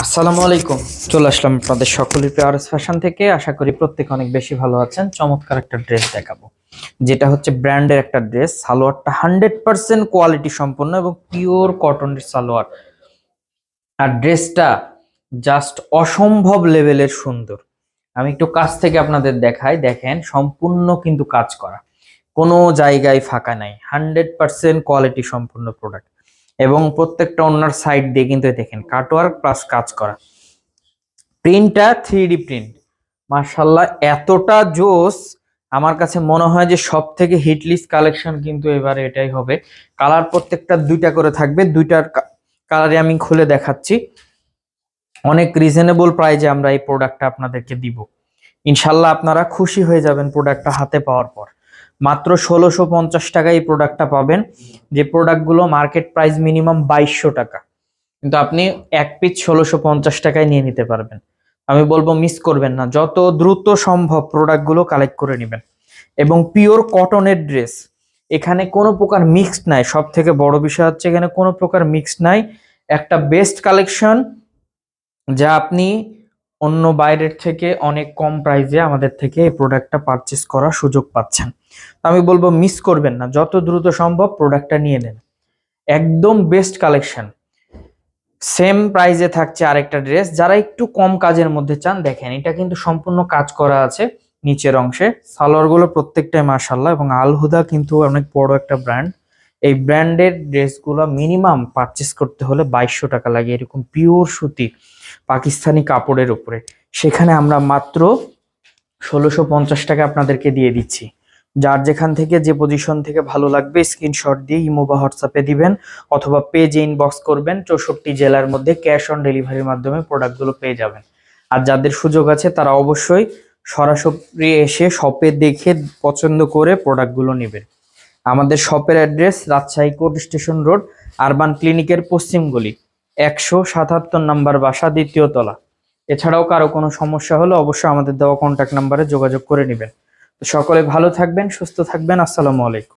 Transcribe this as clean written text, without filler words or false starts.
আসসালামু আলাইকুম। চলে আসলাম আপনাদের সকলের প্রিয় আরএস ফ্যাশন থেকে। আশা করি প্রত্যেকে অনেক বেশি ভালো আছেন। চমৎকার একটা ড্রেস দেখাবো, যেটা হচ্ছে ব্র্যান্ডের একটা ড্রেস। সালোয়ারটা 100% কোয়ালিটি সম্পন্ন এবং পিওর কটনের সালোয়ার। আর ড্রেসটা জাস্ট অসম্ভব লেভেলের সুন্দর। আমি একটু কাছ থেকে আপনাদের দেখাই, দেখেন সম্পূর্ণ কিন্তু কাজ করা, কোনো জায়গায় ফাঁকা নাই। 100% কোয়ালিটি সম্পূর্ণ প্রোডাক্ট এবং প্রত্যেকটা ওনার সাইড দিয়ে কিন্তু দেখেন কাটওয়ার্ক প্লাস কাজ করা। প্রিন্টটা 3D প্রিন্ট, মার্শাল্লাহ এতটা জোস। আমার কাছে মনে হয় যে সব থেকে হিটলিস্ট কালেকশন কিন্তু এবারে এটাই হবে। কালার প্রত্যেকটা দুইটা করে থাকবে, দুইটার কালারে আমি খুলে দেখাচ্ছি। অনেক রিজনেবল প্রাইজে আমরা এই প্রোডাক্টটা আপনাদেরকে দিব। ইনশাল্লাহ আপনারা খুশি হয়ে যাবেন প্রোডাক্টটা হাতে পাওয়ার পর। মাত্র 1650 টাকায় এই প্রোডাক্টটা পাবেন, যে প্রোডাক্টগুলো মার্কেট প্রাইস মিনিমাম 2200 টাকা, কিন্তু আপনি এক পিস 1650 টাকায় নিয়ে নিতে পারবেন। আমি বলবো মিস করবেন না, যত দ্রুত সম্ভব প্রোডাক্টগুলো কালেক্ট করে নেবেন। এবং পিওর কটনের ড্রেস, এখানে কোনো প্রকার মিক্সড নাই। সব থেকে বড় বিষয় হচ্ছে এখানে কোনো প্রকার মিক্সড নাই। একটা বেস্ট কালেকশন, যা আপনি অন্য বাইরের থেকে অনেক কম প্রাইসে আমাদের থেকে এই প্রোডাক্টটা পারচেস করার সুযোগ পাচ্ছেন। তো আমি বলবো মিস করবেন না, যত দ্রুত সম্ভব প্রোডাক্টটা নিয়ে নেন। একদম বেস্ট কালেকশন। সেম প্রাইসে থাকছে আরেকটা ড্রেস, যারা একটু কম কাজের মধ্যে চান, দেখেন এটা কিন্তু সম্পূর্ণ কাজ করা আছে নিচের অংশে। সালোয়ার গুলো প্রত্যেকটাই মাশাআল্লাহ, এবং আল হুদা কিন্তু অনেক বড় একটা ব্র্যান্ড। এই ব্র্যান্ডের ড্রেসগুলো মিনিমাম পারচেস করতে হলে 2200 টাকা লাগে, এরকম পিওর সুতি পাকিস্তানি কাপড়ের উপরে। সেখানে আমরা মাত্র 1650 টাকা আপনাদেরকে দিয়ে দিচ্ছি। যার যেখান থেকে যে পজিশন থেকে ভালো লাগবে স্ক্রিনশট দিয়ে ইমো বা হোয়াটসঅ্যাপে দিবেন, অথবা পেজে ইনবক্স করবেন। 64 জেলার মধ্যে ক্যাশ অন ডেলিভারির মাধ্যমে প্রোডাক্টগুলো পেয়ে যাবেন। আর যাদের সুযোগ আছে তারা অবশ্যই সরাসরি এসে শপে দেখে পছন্দ করে প্রোডাক্টগুলো নেবেন। আমাদের শপের address Rajshahi court station road, urban ক্লিনিকের পশ্চিম গলি, 177 নাম্বার বাসা, দ্বিতীয় তলা। এছাড়াও কারো কোনো সমস্যা হলে অবশ্যই আমাদের দেওয়া কন্ট্যাক্ট নাম্বারে যোগাযোগ করে নেবেন। তো সকলে ভালো থাকবেন, সুস্থ থাকবেন। আসসালামু আলাইকুম।